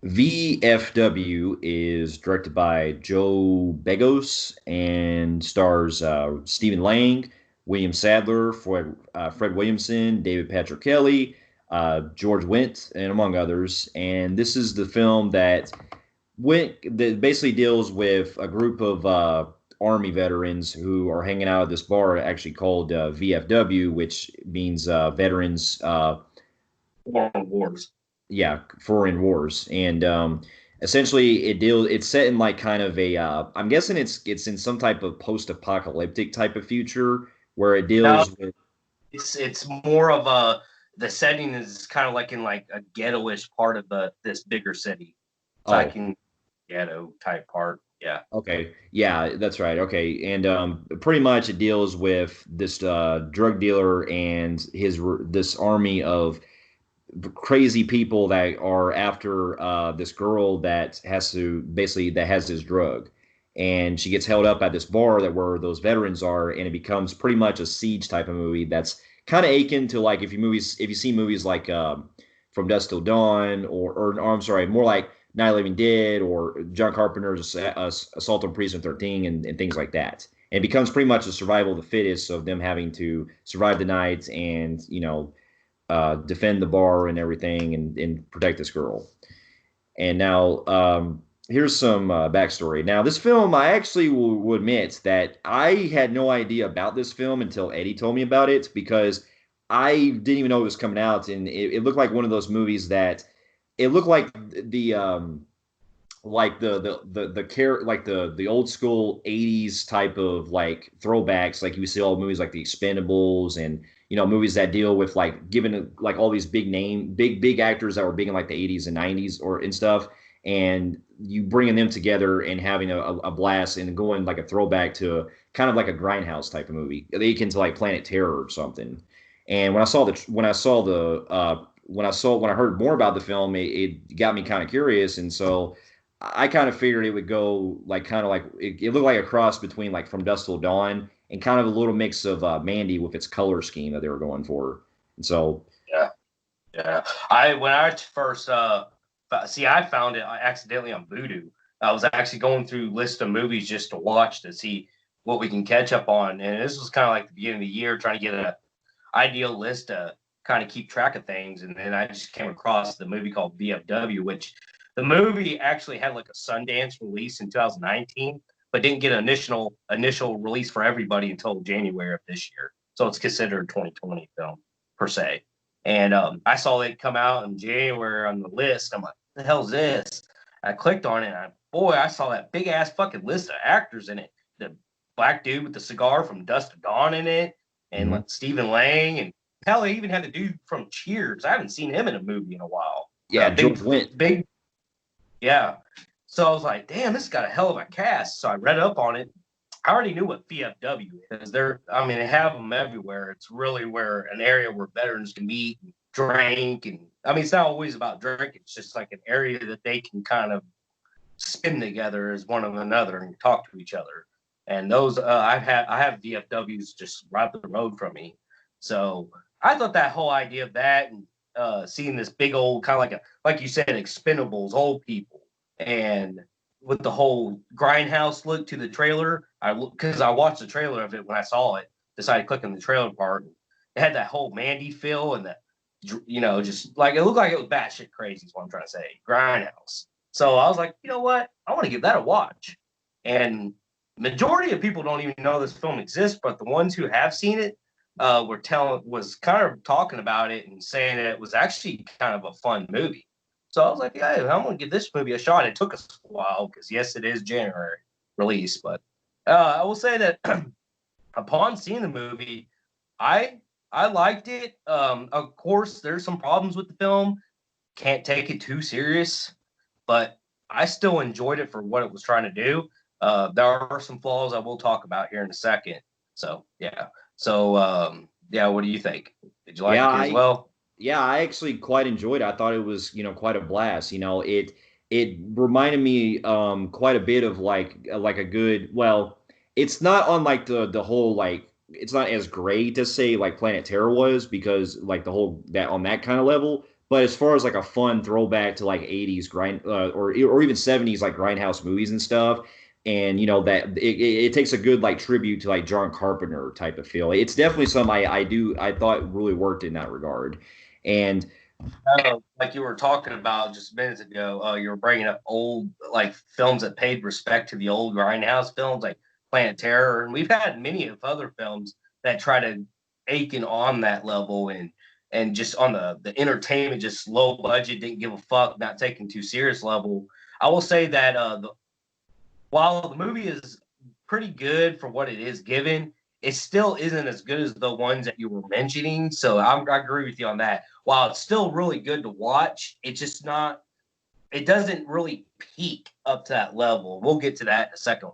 VFW is directed by Joe Begos and stars Stephen Lang, William Sadler, Fred Williamson, David Patrick Kelly, George Wendt, and among others. And this is the film that basically deals with a group of Army veterans who are hanging out at this bar, actually called VFW, which means Veterans Foreign Wars. yeah, foreign wars. And essentially it's set in like kind of a I'm guessing it's in some type of post-apocalyptic type of future where it No, deals with. it's more of a the setting is kind of like in like a ghetto-ish part of the this bigger city. It's like Oh, in ghetto type part. Yeah. okay, yeah, that's right. Okay, and pretty much it deals with this drug dealer and this army of crazy people that are after this girl that has this drug, and she gets held up at this bar that where those veterans are, and it becomes pretty much a siege type of movie that's kind of akin to like if you see movies like From Dusk Till Dawn or I'm sorry, more like Night of the Living Dead or John Carpenter's Assault on Precinct 13 and things like that. And it becomes pretty much a survival of the fittest of them having to survive the night and defend the bar and everything and protect this girl. And now here's some backstory. Now, this film, I actually will admit that I had no idea about this film until Eddie told me about it because I didn't even know it was coming out, and it looked like one of those movies that it looked like the care like the old school 80s type of like throwbacks like you see all movies like the Expendables and movies that deal with like giving like all these big actors that were big in like the 80s and 90s or and stuff, and you bringing them together and having a blast and going like a throwback to kind of like a Grindhouse type of movie akin to like Planet Terror or something. And when I heard more about the film, it got me kind of curious, and so I kind of figured it would go like kind of like it looked like a cross between like From Dusk Till Dawn and kind of a little mix of Mandy with its color scheme that they were going for. And so, Yeah. Yeah. I when I first see I found it accidentally on Voodoo. I was actually going through list of movies just to watch to see what we can catch up on. And this was kind of like the beginning of the year trying to get a ideal list to kind of keep track of things. And then I just came across the movie called VFW, which the movie actually had like a Sundance release in 2019, but didn't get an initial release for everybody until January of this year. So it's considered a 2020 film per se. And I saw it come out in January on the list. I'm like, what the hell is this? I clicked on it, and boy, I saw that big ass fucking list of actors in it. The black dude with the cigar from Dust to Dawn in it, and mhm. like Stephen Lang, and hell, they even had the dude from Cheers. I haven't seen him in a movie in a while. Yeah, George Wendt. Big, yeah. So I was like, damn, this got a hell of a cast. So I read up on it. I already knew what VFW is. I mean, they have them everywhere. It's really where an area where veterans can meet and drink. And I mean, it's not always about drinking. It's just like an area that they can kind of spin together as one of another and talk to each other. And those, I have VFWs just right up the road from me. So I thought that whole idea of that and seeing this big old kind of like you said, Expendables, old people, and with the whole Grindhouse look to the trailer. Because I watched the trailer of it when I saw it, decided to click on the trailer part. It had that whole Mandy feel and that, just like it looked like it was batshit crazy. Is what I'm trying to say. Grindhouse. So I was like, you know what? I want to give that a watch. And majority of people don't even know this film exists, but the ones who have seen it was kind of talking about it and saying that it was actually kind of a fun movie. So I was like, yeah, I'm gonna give this movie a shot. It took us a while because yes, it is January release, but I will say that upon seeing the movie, I liked it. Of course, there's some problems with the film. Can't take it too serious, but I still enjoyed it for what it was trying to do. There are some flaws I will talk about here in a second. So yeah. So yeah, what do you think? Did you Yeah, like it as I well? yeah, I actually quite enjoyed it. I thought it was, quite a blast. It reminded me quite a bit of like a good, well, it's not on like the whole like it's not as great to say like Planet Terror was because like the whole that on that kind of level, But as far as like a fun throwback to like 80s grind or even 70s like grindhouse movies and stuff, and that it takes a good like tribute to like John Carpenter type of feel. It's definitely something I thought really worked in that regard. And Like you were talking about just minutes ago, you were bringing up old like films that paid respect to the old Grindhouse films, like Planet Terror, and we've had many of other films that try to aching on that level and just on the entertainment, just low budget, didn't give a fuck, not taking too serious level. I will say that while the movie is pretty good for what it is given, it still isn't as good as the ones that you were mentioning. So I agree with you on that. While it's still really good to watch, it's just not. It doesn't really peak up to that level. We'll get to that in a second.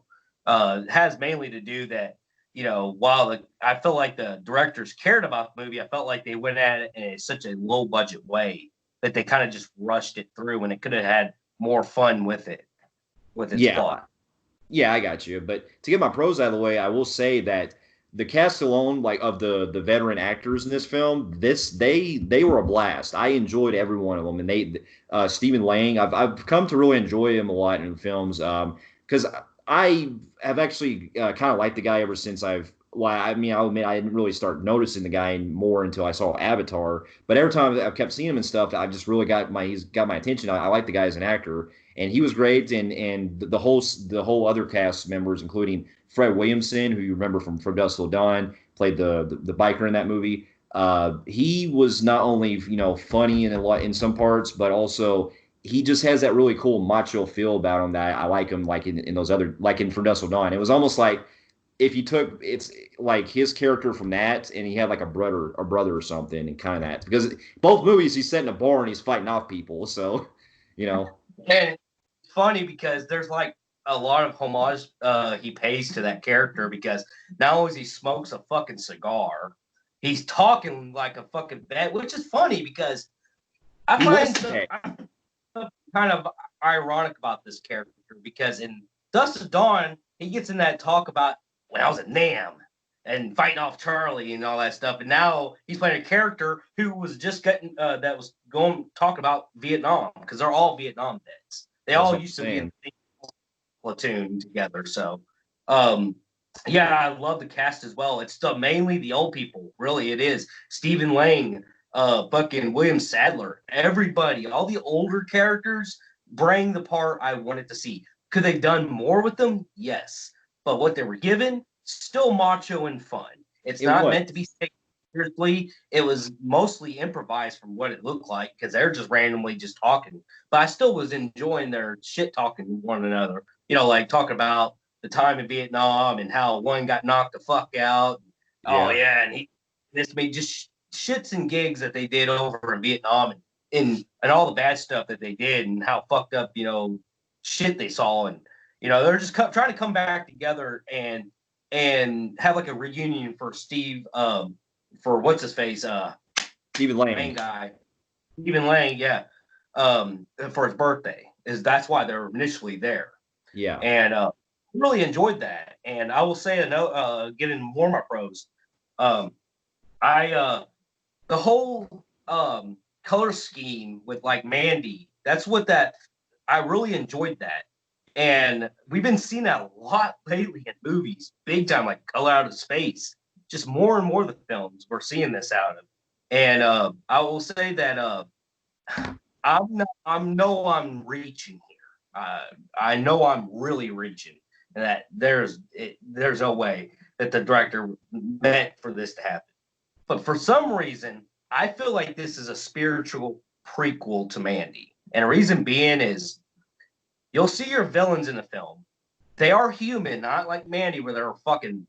It has mainly to do that, while I feel like the directors cared about the movie, I felt like they went at it in such a low budget way that they kind of just rushed it through, and it could have had more fun with it, with its yeah, plot. yeah, I got you. But to get my pros out of the way, I will say that the cast alone, like of the veteran actors in this film, they were a blast. I enjoyed every one of them, and Stephen Lang, I've come to really enjoy him a lot in films, because I have actually kind of liked the guy ever since I mean, I'll admit I didn't really start noticing the guy more until I saw Avatar. But every time I've kept seeing him and stuff, I've just really he's got my attention. I like the guy as an actor, and he was great. And the whole other cast members, including Fred Williamson, who you remember from Dusk Till Dawn, played the biker in that movie. He was not only funny in some parts, but also he just has that really cool macho feel about him that I like him like in those other like in From Dusk Till Dawn. It was almost like if you took it's like his character from that and he had like a brother or something and kind of that because both movies he's set in a bar and he's fighting off people. So you know And it's funny because there's like a lot of homage he pays to that character because not only he smokes a fucking cigar, he's talking like a fucking vet, which is funny because I he was find kind of ironic about this character because in Dust of Dawn, he gets in that talk about when I was at NAM and fighting off Charlie and all that stuff. And now he's playing a character who was just getting that was going talking about Vietnam because they're all Vietnam vets. They that's all what I'm used to be in saying. the platoon together. So, um, yeah, I love the cast as well. It's mainly the old people. Really, it is Stephen Lang, fucking William Sadler, everybody, all the older characters bring the part I wanted to see. Could they done more with them? Yes, but what they were given, still macho and fun. It's It not was. meant to be taken seriously. It was mostly improvised from what it looked like because they're just randomly just talking. But I still was enjoying their shit talking to one another. Like talking about the time in Vietnam and how one got knocked the fuck out. Oh Yeah. yeah, and this made just shits and gigs that they did over in Vietnam and all the bad stuff that they did and how fucked up shit they saw and they're just trying to come back together and have like a reunion for Steve for what's his face Stephen main Lang. guy Stephen Lang, yeah, for his birthday is that's why they're initially there. Yeah. And really enjoyed that. And I will say, getting more of my pros, um, I the whole color scheme with like Mandy. That's what that I really enjoyed that. And we've been seeing that a lot lately in movies, big time, like Color Out of Space. Just more and more of the films we're seeing this out of. And I will say that I'm reaching here. I know I'm really reaching, and that there's no way that the director meant for this to happen. But for some reason, I feel like this is a spiritual prequel to Mandy, and the reason being is you'll see your villains in the film. They are human, not like Mandy, where they're fucking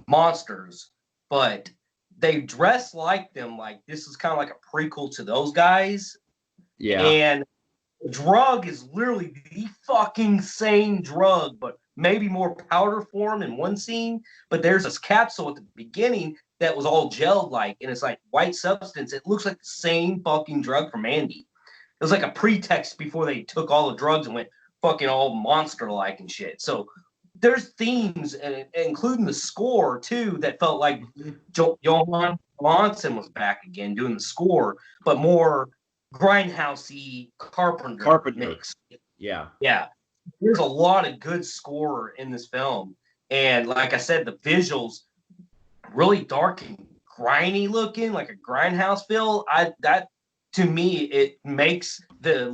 monsters, but they dress like them. Like this is kind of like a prequel to those guys, Yeah. and drug is literally the fucking same drug, but maybe more powder form in one scene. But there's this capsule at the beginning that was all gelled like, and it's like white substance. It looks like the same fucking drug from Andy. It was like a pretext before they took all the drugs and went fucking all monster like and shit. So there's themes, including the score too, that felt like Johan Johnson was back again doing the score, but more grindhousey Carpenter Carpenter. mix. Yeah. Yeah, there's a lot of good score in this film, and like I said, the visuals really dark and grimy looking, like a grindhouse feel. I that to me it makes the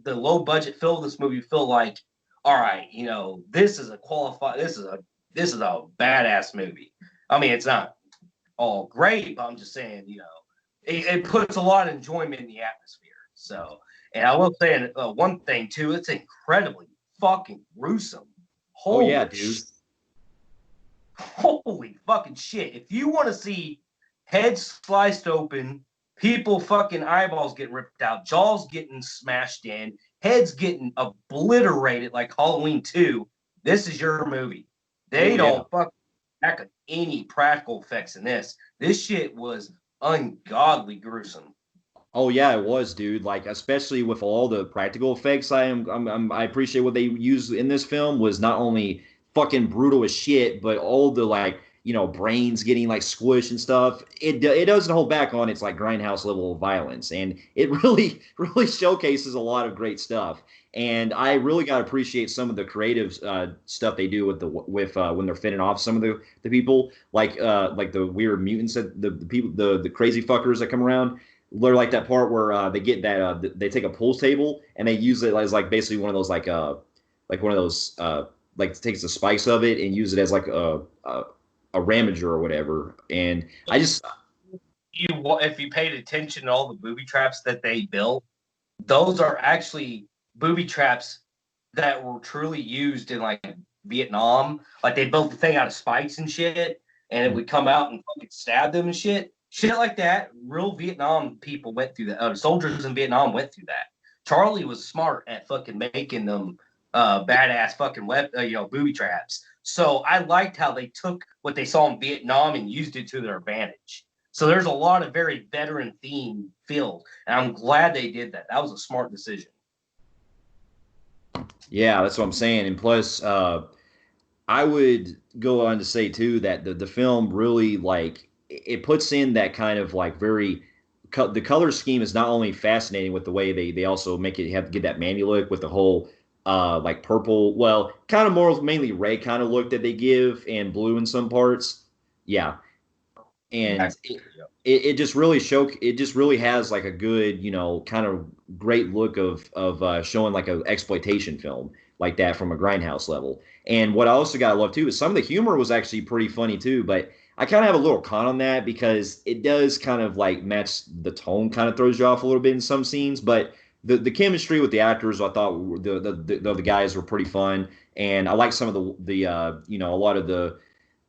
low budget feel of this movie feel like, all right, this is a this is a badass movie. I mean, it's not all great, but I'm just saying, it puts a lot of enjoyment in the atmosphere. So, and I will say one thing too, it's incredibly fucking gruesome. Oh yeah, Holy dude. Holy fucking shit. If you want to see heads sliced open, people fucking eyeballs getting ripped out, jaws getting smashed in, heads getting obliterated like Halloween 2, this is your movie. Oh They yeah. don't fuck back with any practical effects in this. This shit was ungodly gruesome. Oh yeah, it was, dude. Like, especially with all the practical effects, I appreciate what they used in this film was not only fucking brutal as shit, but all the like, brains getting like squished and stuff. It doesn't hold back on its like grindhouse level of violence, and it really really showcases a lot of great stuff. And I really got to appreciate some of the creative stuff they do with when they're fitting off some of the people, like the weird mutants that the people the crazy fuckers that come around. They're like that part where they get that they take a pool table and they use it as like basically one of those like one of those like takes the spice of it and use it as like a ramager or whatever. And I just If you paid attention to all the booby traps that they built, those are actually booby traps that were truly used in like Vietnam. Like they built the thing out of spikes and shit, and it would come out and fucking stab them and shit. Shit like that. Real Vietnam people went through that. Soldiers in Vietnam went through that. Charlie was smart at fucking making them badass fucking booby traps. So I liked how they took what they saw in Vietnam and used it to their advantage. So there's a lot of very veteran themed feels, and I'm glad they did that. That was a smart decision. yeah, that's what I'm saying. And plus, I would go on to say too that the film really like it puts in that kind of like very the color scheme is not only fascinating with the way they also make it have to get that Mandy look with the whole like purple, well, kind of more mainly red kind of look that they give and blue in some parts. Yeah, and it just really it just really has like a good kind of great look of showing like an exploitation film like that from a grindhouse level. And what I also got to love too is some of the humor was actually pretty funny too, but I kind of have a little con on that because it does kind of like match the tone, kind of throws you off a little bit in some scenes, but the chemistry with the actors I thought the guys were pretty fun, and I like some of the a lot of the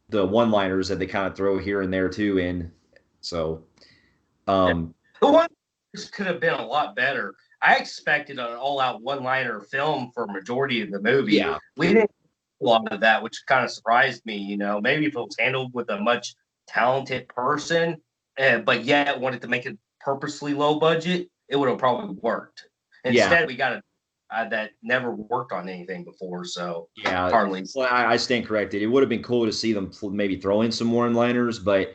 one-liners that they kind of throw here and there too in. So, um, The one could have been a lot better. I expected an all-out one-liner film for majority of the movie. yeah, We didn't get a lot of that, which kind of surprised me. Maybe if it was handled with a much talented person, but yet wanted to make it purposely low budget, it would have probably worked. yeah, Instead, we got a that never worked on anything before, so yeah. hardly. Well, I stand corrected. It would have been cool to see them maybe throw in some more one-liners, but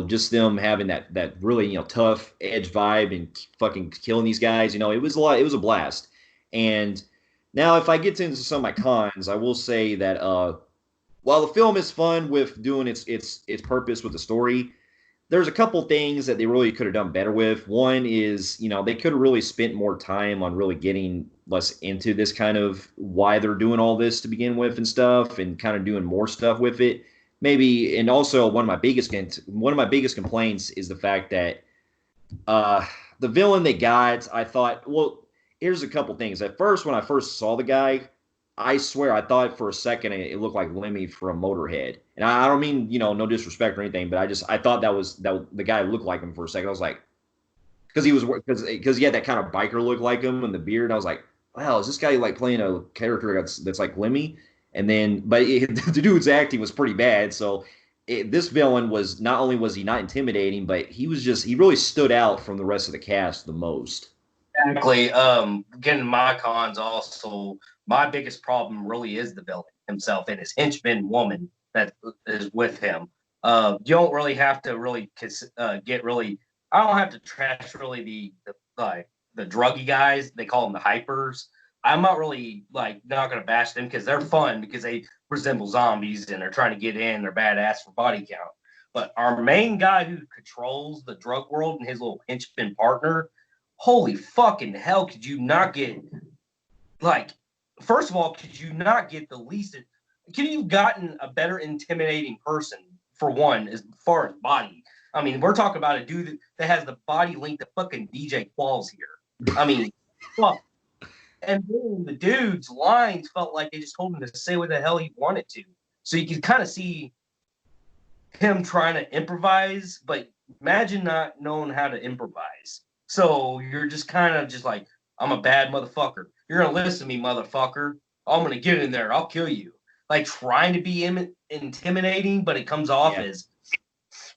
just them having that really tough edge vibe and fucking killing these guys. It was a lot. It was a blast. And now, if I get into some of my cons, I will say that while the film is fun with doing its purpose with the story, there's a couple things that they really could have done better with. One is, they could have really spent more time on really getting less into this kind of why they're doing all this to begin with and stuff, and kind of doing more stuff with it. Maybe, and also one of my biggest complaints is the fact that uh, the villain they got, I thought, well, here's a couple things. At first, when I first saw the guy, I swear I thought for a second it looked like Lemmy from Motorhead. And I don't mean, no disrespect or anything, but I thought that the guy looked like him for a second. I was like, because he had that kind of biker look like him and the beard. I was like, wow, is this guy like playing a character that's like Lemmy? And then, but the dude's acting was pretty bad. So this villain was not only was he not intimidating, but he really stood out from the rest of the cast the most. Exactly. Getting my cons also, my biggest problem really is the villain himself and his henchman woman that is with him. You don't really have to really get really. I don't have to trash really the like the druggy guys. They call them the hypers. I'm not really like not gonna bash them because they're fun because they resemble zombies and they're trying to get in. They're badass for body count. But our main guy who controls the drug world and his little henchman partner, holy fucking hell, could you not get like? First of all, could you not get the least? Could you have gotten a better intimidating person for one, as far as body? I mean, we're talking about a dude that has the body length of fucking DJ Qualls here. I mean, fuck. And then the dude's lines felt like they just told him to say what the hell he wanted to. So you can kind of see him trying to improvise, but imagine not knowing how to improvise. So you're just kind of just like, I'm a bad motherfucker. You're going to listen to me, motherfucker. I'm going to get in there. I'll kill you. Like trying to be intimidating, but it comes off as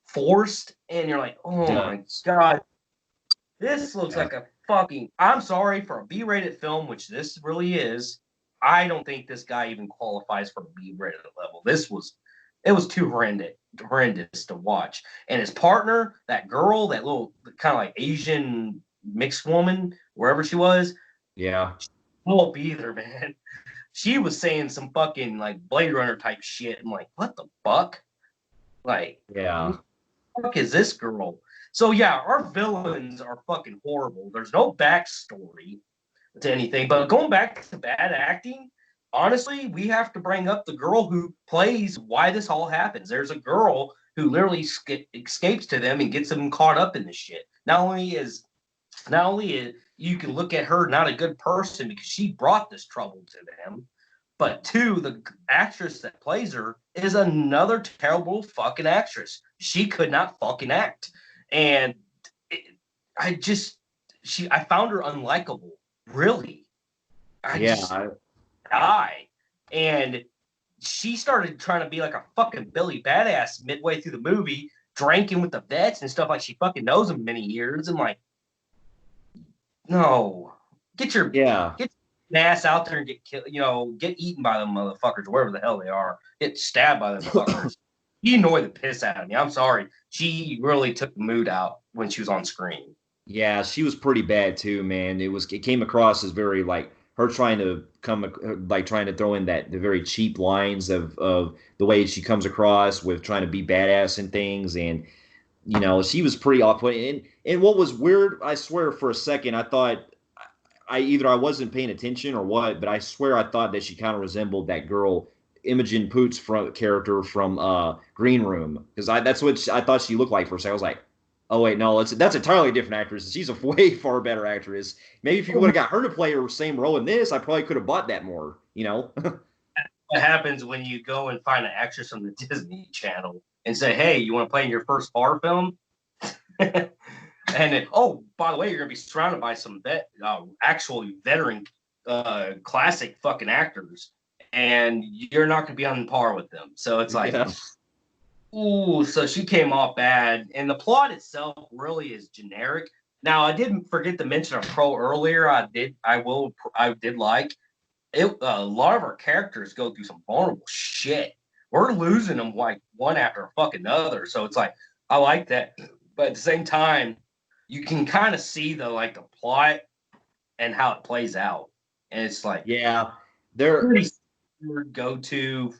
forced. And you're like, oh my God, this looks like a fucking, I'm sorry, for a B-rated film, which this really is. I don't think this guy even qualifies for a B-rated level. It was too horrendous to watch. And his partner, that girl, that little kind of like Asian mixed woman, wherever she was. Yeah. She won't be either, man. She was saying some fucking like Blade Runner type shit. I'm like, what the fuck? Like, yeah. who the fuck is this girl? So yeah, our villains are fucking horrible. There's no backstory to anything. But going back to bad acting, honestly, we have to bring up the girl who plays why this all happens. There's a girl who literally escapes to them and gets them caught up in this shit. Not only is you can look at her not a good person because she brought this trouble to them, but two, the actress that plays her is another terrible fucking actress. She could not fucking act. And I found her unlikable. Really. Die. And she started trying to be like a fucking Billy Badass midway through the movie, drinking with the vets and stuff like she fucking knows them many years. And like, no, get your ass out there and get killed, get eaten by them motherfuckers, wherever the hell they are. Get stabbed by them fuckers. He annoyed the piss out of me. I'm sorry. She really took the mood out when she was on screen. Yeah, she was pretty bad too, man. It came across as very like her trying to trying to throw in the very cheap lines of the way she comes across with trying to be badass and things. And she was pretty off-putting. And what was weird, I swear, for a second, I thought I wasn't paying attention or what, but I swear I thought that she kind of resembled that girl Imogen Poots character from Green Room, because that's what I thought she looked like for a second. I was like, oh wait, no, that's entirely different actress. She's a way far better actress. Maybe if you would have got her to play her same role in this, I probably could have bought that more. What happens when you go and find an actress from the Disney Channel and say, hey, you want to play in your first horror film? And then, oh, by the way, you're going to be surrounded by some actual veteran classic fucking actors, and you're not going to be on par with them. So it's like, ooh, so she came off bad. And the plot itself really is generic. Now, I didn't forget to mention a pro earlier. I did like it. A lot of our characters go through some vulnerable shit. We're losing them like one after a fucking other. So it's like, I like that. But at the same time, you can kind of see the plot and how it plays out. And it's like, they're pretty go-to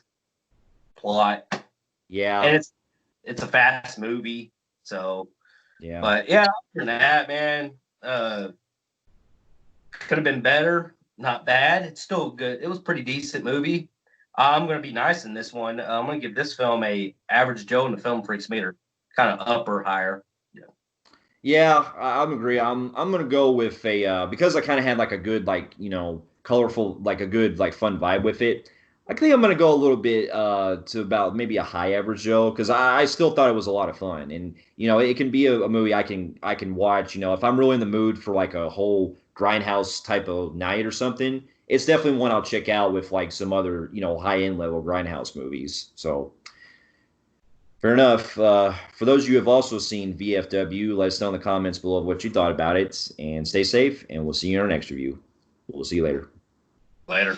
plot. Yeah. And it's a fast movie. So, yeah. But yeah, other than that, man, could have been better. Not bad. It's still good. It was a pretty decent movie. I'm going to be nice in this one. I'm going to give this film a average Joe in the Film Phreeks meter, kind of up or higher. Yeah, I agree. I'm going to go with because I kind of had like a good colorful a good fun vibe with it. I think I'm going to go a little bit to about maybe a high average Joe, because I still thought it was a lot of fun. And it can be a movie I can watch. If I'm really in the mood for like a whole Grindhouse type of night or something, it's definitely one I'll check out with like some other high end level Grindhouse movies. So fair enough. For those of you who have also seen VFW, let us know in the comments below what you thought about it, and stay safe. And we'll see you in our next review. We'll see you later. Later.